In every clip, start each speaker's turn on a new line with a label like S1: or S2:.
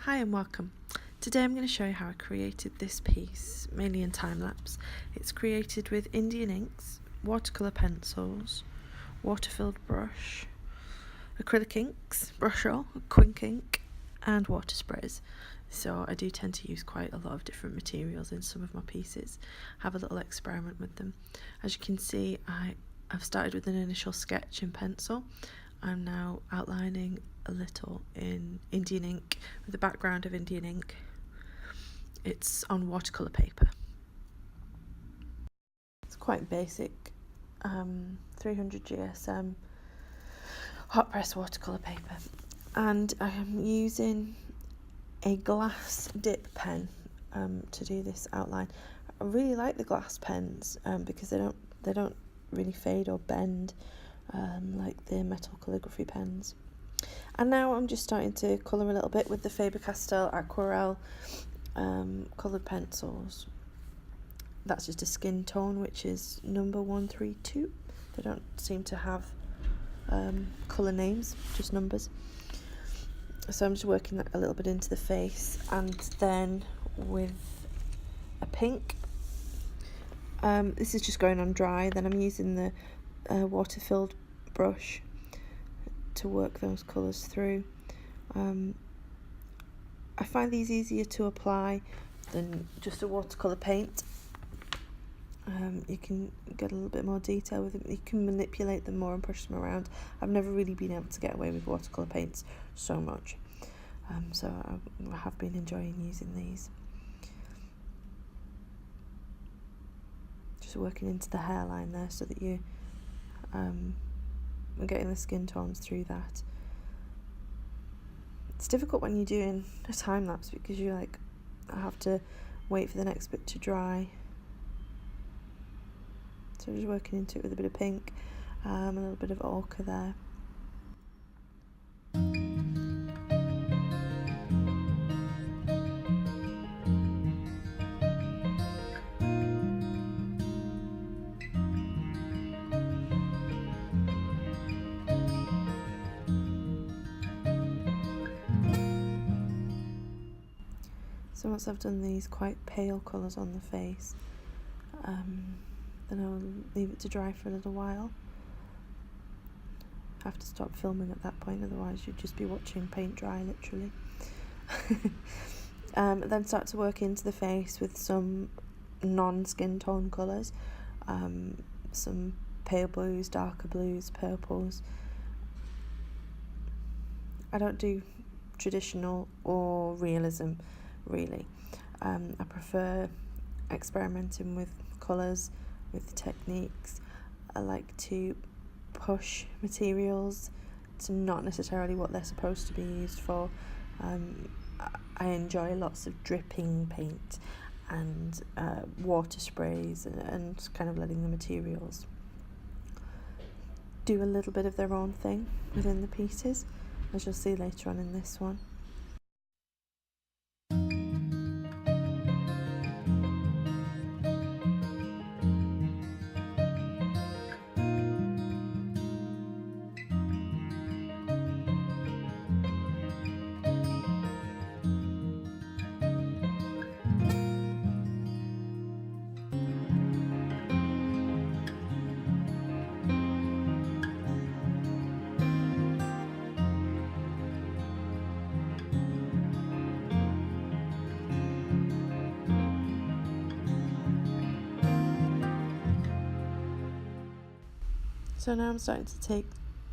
S1: Hi and welcome. Today I'm going to show you how I created this piece, mainly in time-lapse. It's created with Indian inks, watercolour pencils, water-filled brush, acrylic inks, Brusho, Quink Ink and water sprays. So I do tend to use quite a lot of different materials in some of my pieces, have a little experiment with them. As you can see, I've started with an initial sketch in pencil. I'm now outlining a little in Indian ink with a background of Indian ink. It's on watercolour paper. It's quite basic 300 GSM hot press watercolour paper, and I am using a glass dip pen to do this outline. I really like the glass pens because they don't really fade or bend like the metal calligraphy pens. And now I'm just starting to colour a little bit with the Faber-Castelles Aquarelle coloured pencils. That's just a skin tone, which is number 132. They don't seem to have colour names, just numbers. So I'm just working that a little bit into the face, and then with a pink. This is just going on dry. Then I'm using the water-filled brush to work those colours through. I find these easier to apply than just a watercolour paint. You can get a little bit more detail with them. You can manipulate them more and push them around. I've never really been able to get away with watercolour paints so much. So I have been enjoying using these. Just working into the hairline there so that you are getting the skin tones through that. It's difficult when you're doing a time lapse because you I have to wait for the next bit to dry. So I'm just working into it with a bit of pink, a little bit of ochre there. So once I've done these quite pale colours on the face, then I'll leave it to dry for a little while. I have to stop filming at that point, otherwise you'd just be watching paint dry, literally. Then start to work into the face with some non-skin tone colours, some pale blues, darker blues, purples. I don't do traditional or realism, really. I prefer experimenting with colours, with techniques. I like to push materials to not necessarily what they're supposed to be used for. I enjoy lots of dripping paint and water sprays and kind of letting the materials do a little bit of their own thing within the pieces, as you'll see later on in this one. So now I'm starting to take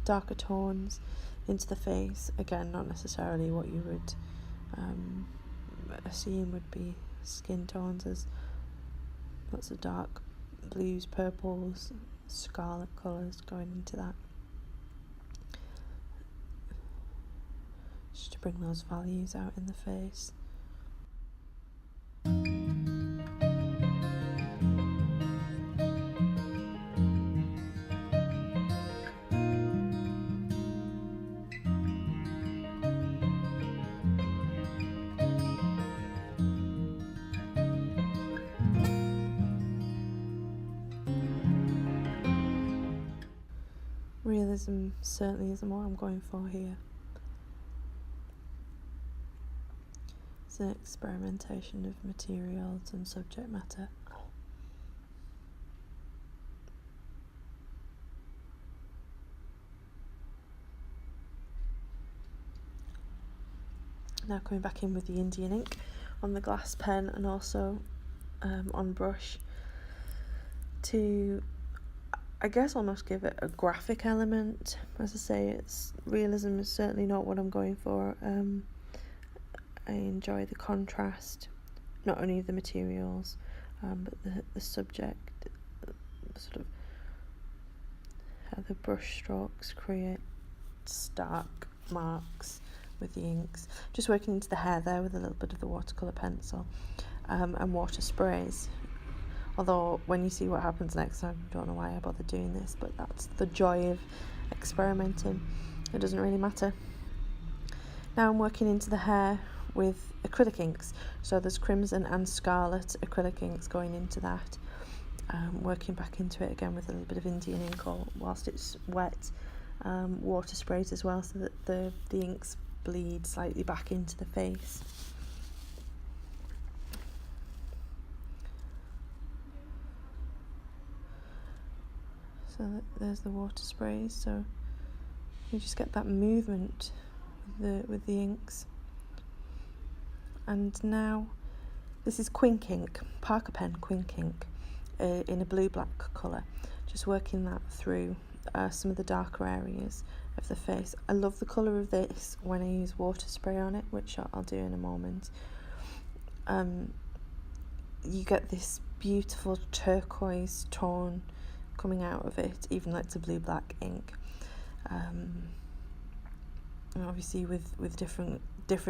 S1: darker tones into the face. Again, not necessarily what you would assume would be skin tones. There's lots of dark blues, purples, scarlet colours going into that, just to bring those values out in the face. Realism certainly isn't what I'm going for here. It's an experimentation of materials and subject matter. Now coming back in with the Indian ink on the glass pen and also on brush to, I guess, almost give it a graphic element. As I say, it's realism is certainly not what I'm going for. I enjoy the contrast, not only of the materials, but the subject, sort of how the brush strokes create stark marks with the inks. Just working into the hair there with a little bit of the watercolour pencil and water sprays. Although when you see what happens next, I don't know why I bothered doing this, but that's the joy of experimenting. It doesn't really matter. Now I'm working into the hair with acrylic inks. So there's Crimson and Scarlet acrylic inks going into that. Working back into it again with a little bit of Indian ink whilst it's wet. Water sprays as well so that the inks bleed slightly back into the face. So there's the water sprays, so you just get that movement with the inks. And now this is Quink Ink, Parker pen Quink Ink in a blue-black colour. Just working that through some of the darker areas of the face. I love the colour of this when I use water spray on it, which I'll do in a moment. You get this beautiful turquoise tone coming out of it, even though it's a blue-black ink. And obviously with different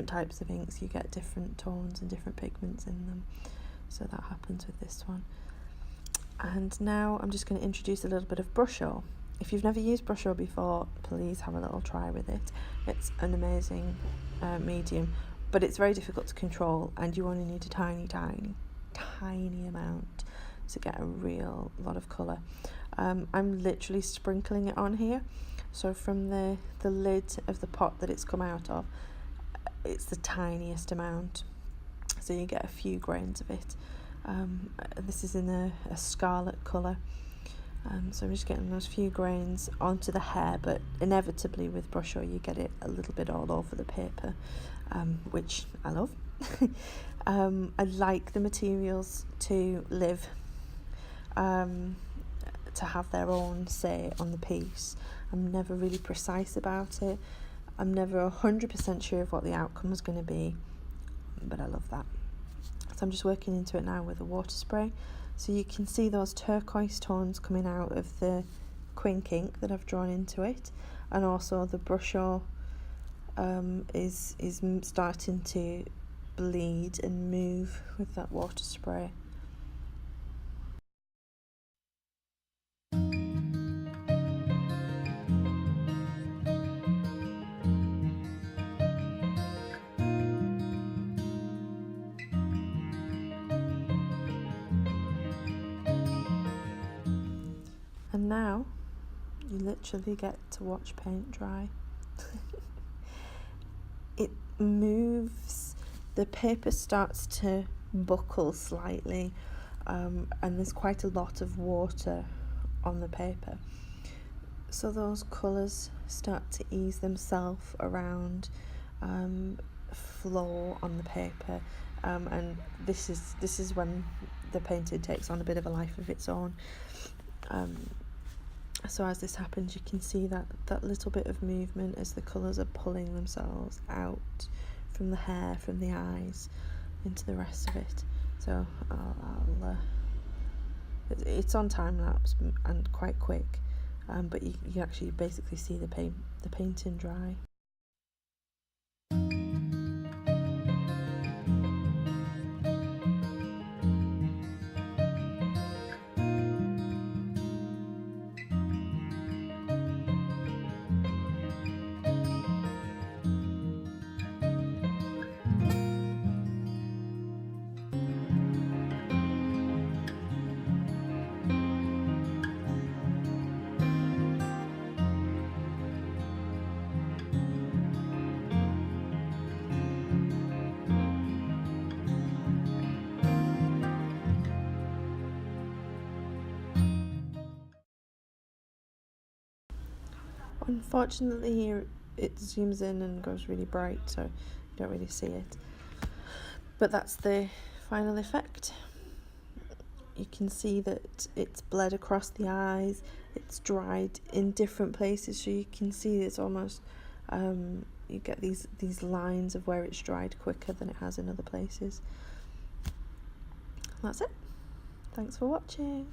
S1: types of inks, you get different tones and different pigments in them. So that happens with this one. And now I'm just going to introduce a little bit of Brusho. If you've never used Brusho before, please have a little try with it. It's an amazing medium, but it's very difficult to control, and you only need a tiny amount to get a real lot of colour. I'm literally sprinkling it on here. So from the lid of the pot that it's come out of, it's the tiniest amount. So you get a few grains of it. This is in a scarlet colour. So I'm just getting those few grains onto the hair, but inevitably with Brusho you get it a little bit all over the paper, which I love. I like the materials to live, to have their own say on the piece. I'm never really precise about it. I'm never 100% sure of what the outcome is going to be, but I love that. So I'm just working into it now with a water spray. So you can see those turquoise tones coming out of the Quink ink that I've drawn into it, and also the Brusho is starting to bleed and move with that water spray. And now you literally get to watch paint dry. It moves, the paper starts to buckle slightly, and there's quite a lot of water on the paper. So those colours start to ease themselves around, flow on the paper, and this is when the painting takes on a bit of a life of its own. So as this happens, you can see that little bit of movement as the colours are pulling themselves out from the hair, from the eyes, into the rest of it. So it's on time lapse and quite quick, but you actually basically see the painting dry. Unfortunately here it zooms in and goes really bright, so you don't really see it. But that's the final effect. You can see that it's bled across the eyes, it's dried in different places, so you can see it's almost, you get these lines of where it's dried quicker than it has in other places. That's it. Thanks for watching.